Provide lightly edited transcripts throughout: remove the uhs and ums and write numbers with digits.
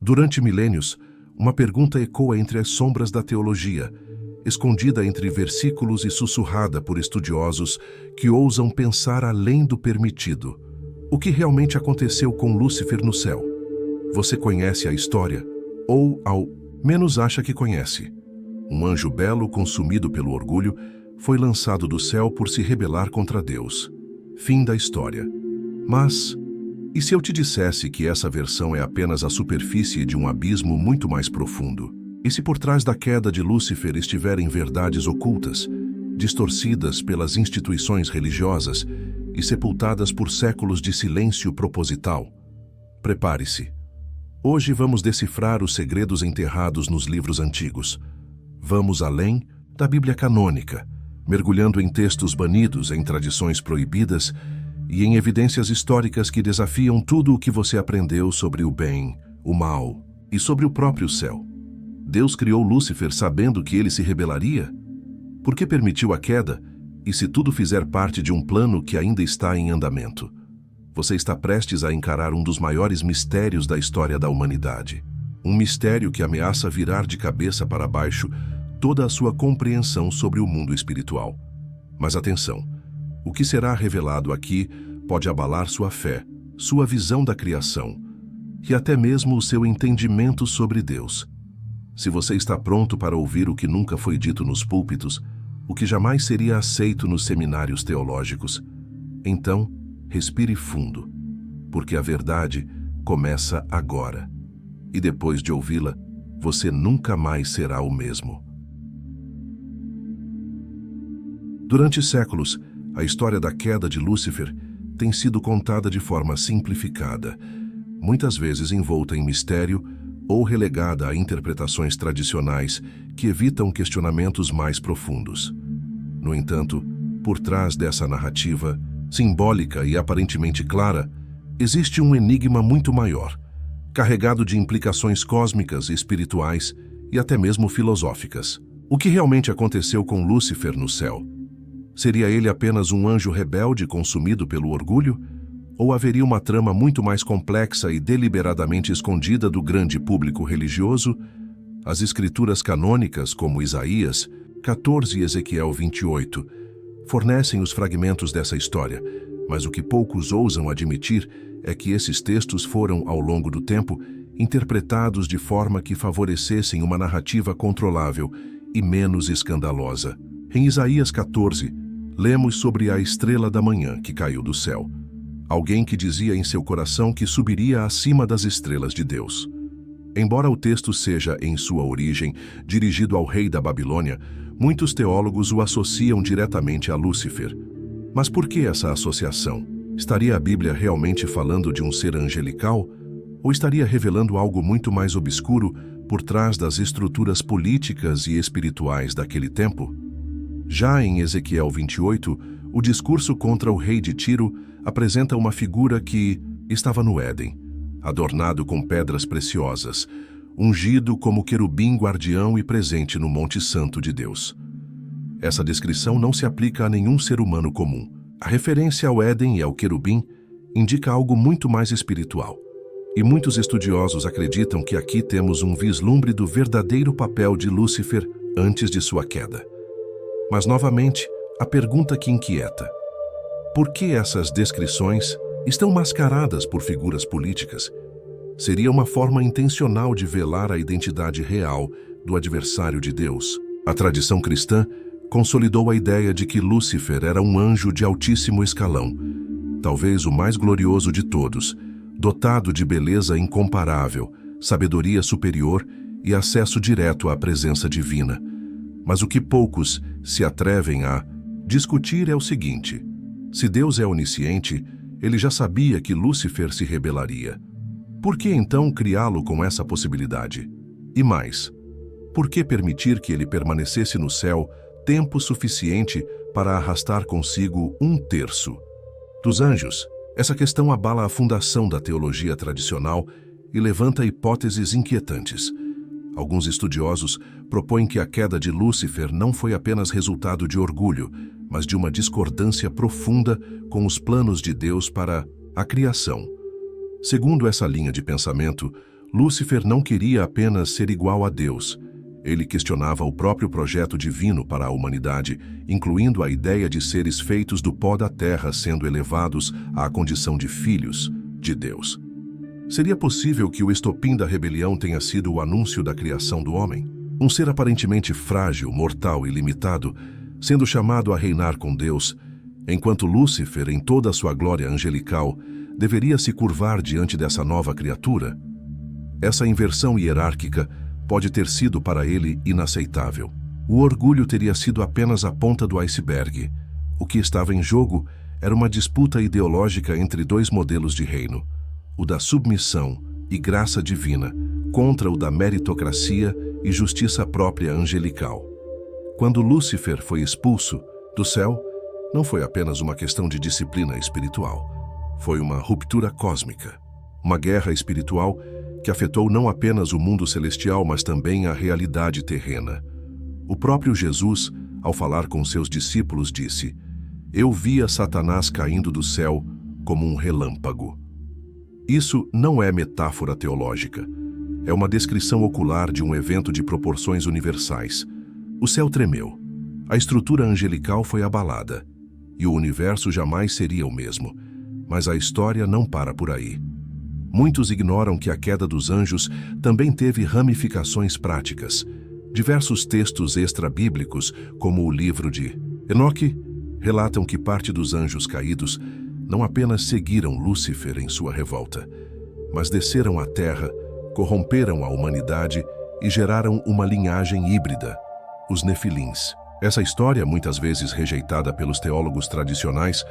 Durante milênios, uma pergunta ecoa entre as sombras da teologia, escondida entre versículos e sussurrada por estudiosos que ousam pensar além do permitido. O que realmente aconteceu com Lúcifer no céu? Você conhece a história? Ou, ao menos, acha que conhece? Um anjo belo, consumido pelo orgulho, foi lançado do céu por se rebelar contra Deus. Fim da história. Mas, e se eu te dissesse que essa versão é apenas a superfície de um abismo muito mais profundo? E se por trás da queda de Lúcifer estiverem verdades ocultas, distorcidas pelas instituições religiosas e sepultadas por séculos de silêncio proposital? Prepare-se. Hoje vamos decifrar os segredos enterrados nos livros antigos. Vamos além da Bíblia canônica, mergulhando em textos banidos, em tradições proibidas e em evidências históricas que desafiam tudo o que você aprendeu sobre o bem, o mal e sobre o próprio céu. Deus criou Lúcifer sabendo que ele se rebelaria? Por que permitiu a queda? E se tudo fizer parte de um plano que ainda está em andamento? Você está prestes a encarar um dos maiores mistérios da história da humanidade. Um mistério que ameaça virar de cabeça para baixo toda a sua compreensão sobre o mundo espiritual. Mas atenção, o que será revelado aqui pode abalar sua fé, sua visão da criação e até mesmo o seu entendimento sobre Deus. Se você está pronto para ouvir o que nunca foi dito nos púlpitos, o que jamais seria aceito nos seminários teológicos, então respire fundo, porque a verdade começa agora. E depois de ouvi-la, você nunca mais será o mesmo. Durante séculos, a história da queda de Lúcifer tem sido contada de forma simplificada, muitas vezes envolta em mistério ou relegada a interpretações tradicionais que evitam questionamentos mais profundos. No entanto, por trás dessa narrativa, simbólica e aparentemente clara, existe um enigma muito maior, carregado de implicações cósmicas, espirituais e até mesmo filosóficas. O que realmente aconteceu com Lúcifer no céu? Seria ele apenas um anjo rebelde consumido pelo orgulho? Ou haveria uma trama muito mais complexa e deliberadamente escondida do grande público religioso? As escrituras canônicas, como Isaías 14 e Ezequiel 28, fornecem os fragmentos dessa história, mas o que poucos ousam admitir é que esses textos foram, ao longo do tempo, interpretados de forma que favorecessem uma narrativa controlável e menos escandalosa. Em Isaías 14, lemos sobre a estrela da manhã que caiu do céu. Alguém que dizia em seu coração que subiria acima das estrelas de Deus. Embora o texto seja, em sua origem, dirigido ao rei da Babilônia, muitos teólogos o associam diretamente a Lúcifer. Mas por que essa associação? Estaria a Bíblia realmente falando de um ser angelical? Ou estaria revelando algo muito mais obscuro por trás das estruturas políticas e espirituais daquele tempo? Já em Ezequiel 28, o discurso contra o rei de Tiro apresenta uma figura que estava no Éden, adornado com pedras preciosas, ungido como querubim guardião e presente no Monte Santo de Deus. Essa descrição não se aplica a nenhum ser humano comum. A referência ao Éden e ao querubim indica algo muito mais espiritual. E muitos estudiosos acreditam que aqui temos um vislumbre do verdadeiro papel de Lúcifer antes de sua queda. Mas, novamente, a pergunta que inquieta: por que essas descrições estão mascaradas por figuras políticas? Seria uma forma intencional de velar a identidade real do adversário de Deus. A tradição cristã consolidou a ideia de que Lúcifer era um anjo de altíssimo escalão, talvez o mais glorioso de todos, dotado de beleza incomparável, sabedoria superior e acesso direto à presença divina. Mas o que poucos se atrevem a discutir é o seguinte: se Deus é onisciente, ele já sabia que Lúcifer se rebelaria. Por que então criá-lo com essa possibilidade? E mais, por que permitir que ele permanecesse no céu tempo suficiente para arrastar consigo 1/3 dos anjos? Essa questão abala a fundação da teologia tradicional e levanta hipóteses inquietantes. Alguns estudiosos propõem que a queda de Lúcifer não foi apenas resultado de orgulho, mas de uma discordância profunda com os planos de Deus para a criação. Segundo essa linha de pensamento, Lúcifer não queria apenas ser igual a Deus. Ele questionava o próprio projeto divino para a humanidade, incluindo a ideia de seres feitos do pó da terra sendo elevados à condição de filhos de Deus. Seria possível que o estopim da rebelião tenha sido o anúncio da criação do homem? Um ser aparentemente frágil, mortal e limitado, sendo chamado a reinar com Deus, enquanto Lúcifer, em toda a sua glória angelical, deveria se curvar diante dessa nova criatura? Essa inversão hierárquica pode ter sido para ele inaceitável. O orgulho teria sido apenas a ponta do iceberg. O que estava em jogo era uma disputa ideológica entre dois modelos de reino, o da submissão e graça divina contra o da meritocracia e justiça própria angelical. Quando Lúcifer foi expulso do céu, não foi apenas uma questão de disciplina espiritual. Foi uma ruptura cósmica, uma guerra espiritual que afetou não apenas o mundo celestial, mas também a realidade terrena. O próprio Jesus, ao falar com seus discípulos, disse: "Eu via Satanás caindo do céu como um relâmpago." Isso não é metáfora teológica. É uma descrição ocular de um evento de proporções universais. O céu tremeu. A estrutura angelical foi abalada. E o universo jamais seria o mesmo. Mas a história não para por aí. Muitos ignoram que a queda dos anjos também teve ramificações práticas. Diversos textos extra-bíblicos, como o livro de Enoque, relatam que parte dos anjos caídos não apenas seguiram Lúcifer em sua revolta, mas desceram à terra, corromperam a humanidade e geraram uma linhagem híbrida, os Nefilins. Essa história, muitas vezes rejeitada pelos teólogos tradicionais,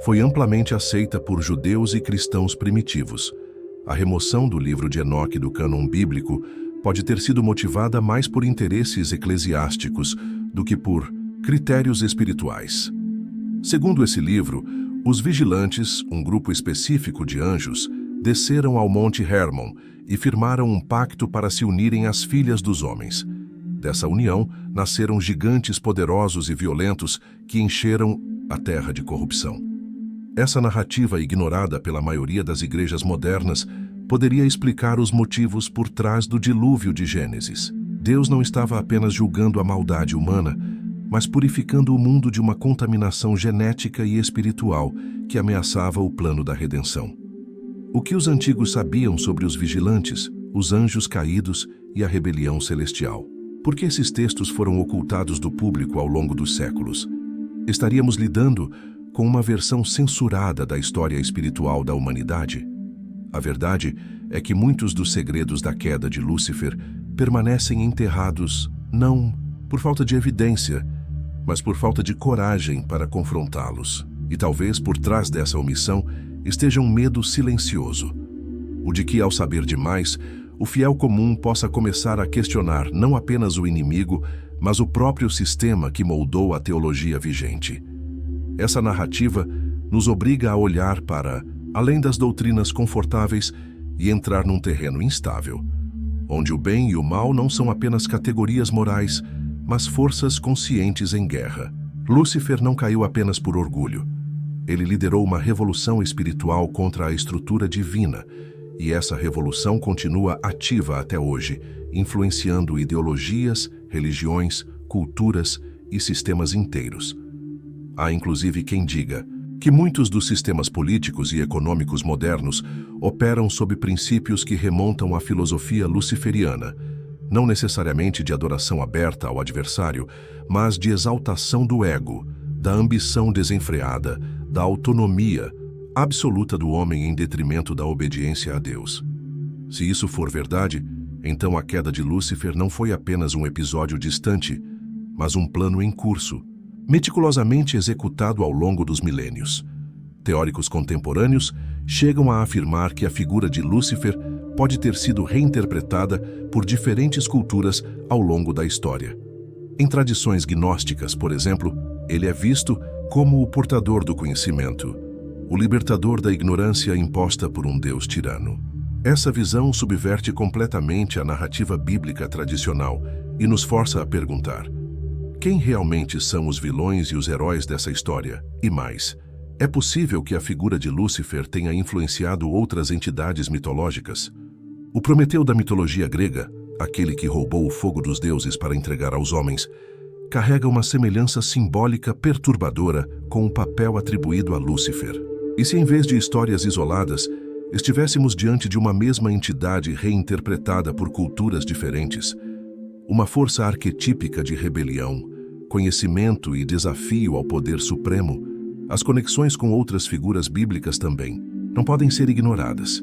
foi amplamente aceita por judeus e cristãos primitivos. A remoção do livro de Enoque do cânon bíblico pode ter sido motivada mais por interesses eclesiásticos do que por critérios espirituais. Segundo esse livro, os vigilantes, um grupo específico de anjos, desceram ao Monte Hermon e firmaram um pacto para se unirem às filhas dos homens. Dessa união, nasceram gigantes poderosos e violentos que encheram a terra de corrupção. Essa narrativa, ignorada pela maioria das igrejas modernas, poderia explicar os motivos por trás do dilúvio de Gênesis. Deus não estava apenas julgando a maldade humana, mas purificando o mundo de uma contaminação genética e espiritual que ameaçava o plano da redenção. O que os antigos sabiam sobre os vigilantes, os anjos caídos e a rebelião celestial? Por que esses textos foram ocultados do público ao longo dos séculos? Estaríamos lidando com uma versão censurada da história espiritual da humanidade? A verdade é que muitos dos segredos da queda de Lúcifer permanecem enterrados, não por falta de evidência, mas por falta de coragem para confrontá-los. E talvez por trás dessa omissão esteja um medo silencioso, o de que, ao saber demais, o fiel comum possa começar a questionar não apenas o inimigo, mas o próprio sistema que moldou a teologia vigente. Essa narrativa nos obriga a olhar para além das doutrinas confortáveis e entrar num terreno instável, onde o bem e o mal não são apenas categorias morais, mas forças conscientes em guerra. Lúcifer não caiu apenas por orgulho. Ele liderou uma revolução espiritual contra a estrutura divina, e essa revolução continua ativa até hoje, influenciando ideologias, religiões, culturas e sistemas inteiros. Há inclusive quem diga que muitos dos sistemas políticos e econômicos modernos operam sob princípios que remontam à filosofia luciferiana, não necessariamente de adoração aberta ao adversário, mas de exaltação do ego, da ambição desenfreada, da autonomia absoluta do homem em detrimento da obediência a Deus. Se isso for verdade, então a queda de Lúcifer não foi apenas um episódio distante, mas um plano em curso, meticulosamente executado ao longo dos milênios. Teóricos contemporâneos chegam a afirmar que a figura de Lúcifer pode ter sido reinterpretada por diferentes culturas ao longo da história. Em tradições gnósticas, por exemplo, ele é visto como o portador do conhecimento, o libertador da ignorância imposta por um Deus tirano. Essa visão subverte completamente a narrativa bíblica tradicional e nos força a perguntar: quem realmente são os vilões e os heróis dessa história? E mais, é possível que a figura de Lúcifer tenha influenciado outras entidades mitológicas? O Prometeu da mitologia grega, aquele que roubou o fogo dos deuses para entregar aos homens, carrega uma semelhança simbólica perturbadora com o papel atribuído a Lúcifer. E se em vez de histórias isoladas, estivéssemos diante de uma mesma entidade reinterpretada por culturas diferentes, uma força arquetípica de rebelião, conhecimento e desafio ao poder supremo, as conexões com outras figuras bíblicas também não podem ser ignoradas.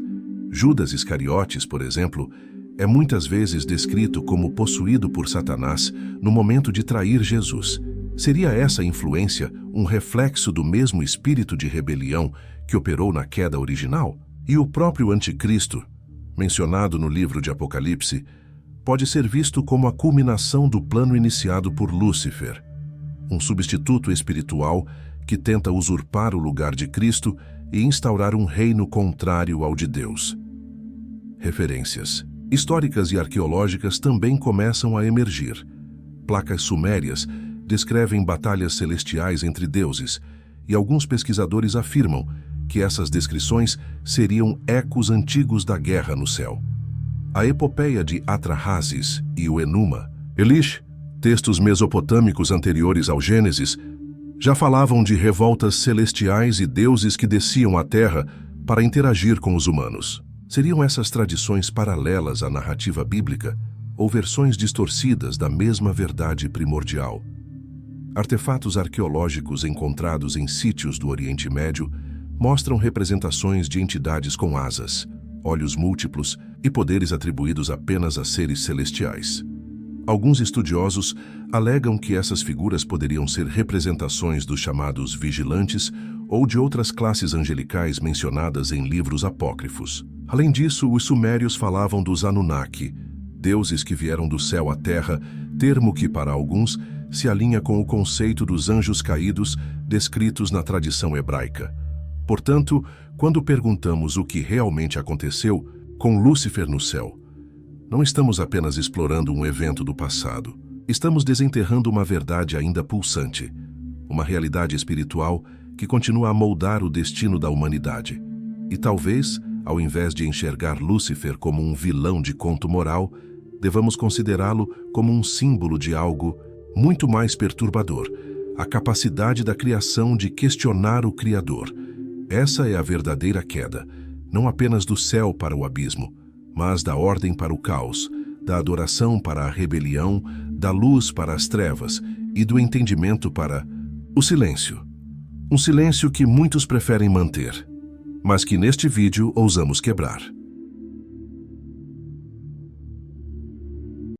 Judas Iscariotes, por exemplo, é muitas vezes descrito como possuído por Satanás no momento de trair Jesus. Seria essa influência um reflexo do mesmo espírito de rebelião que operou na queda original? E o próprio Anticristo, mencionado no livro de Apocalipse, pode ser visto como a culminação do plano iniciado por Lúcifer, um substituto espiritual que tenta usurpar o lugar de Cristo e instaurar um reino contrário ao de Deus. Referências históricas e arqueológicas também começam a emergir. Placas sumérias descrevem batalhas celestiais entre deuses, e alguns pesquisadores afirmam que essas descrições seriam ecos antigos da guerra no céu. A epopeia de Atrahasis e o Enuma Elish, textos mesopotâmicos anteriores ao Gênesis, já falavam de revoltas celestiais e deuses que desciam à terra para interagir com os humanos. Seriam essas tradições paralelas à narrativa bíblica ou versões distorcidas da mesma verdade primordial? Artefatos arqueológicos encontrados em sítios do Oriente Médio mostram representações de entidades com asas, olhos múltiplos e poderes atribuídos apenas a seres celestiais. Alguns estudiosos alegam que essas figuras poderiam ser representações dos chamados vigilantes ou de outras classes angelicais mencionadas em livros apócrifos. Além disso, os sumérios falavam dos Anunnaki, deuses que vieram do céu à terra, termo que, para alguns, se alinha com o conceito dos anjos caídos descritos na tradição hebraica. Portanto, quando perguntamos o que realmente aconteceu com Lúcifer no céu, não estamos apenas explorando um evento do passado. Estamos desenterrando uma verdade ainda pulsante, uma realidade espiritual que continua a moldar o destino da humanidade. E talvez, ao invés de enxergar Lúcifer como um vilão de conto moral, devamos considerá-lo como um símbolo de algo muito mais perturbador, a capacidade da criação de questionar o Criador. Essa é a verdadeira queda, não apenas do céu para o abismo, mas da ordem para o caos, da adoração para a rebelião, da luz para as trevas e do entendimento para o silêncio. Um silêncio que muitos preferem manter, mas que neste vídeo ousamos quebrar.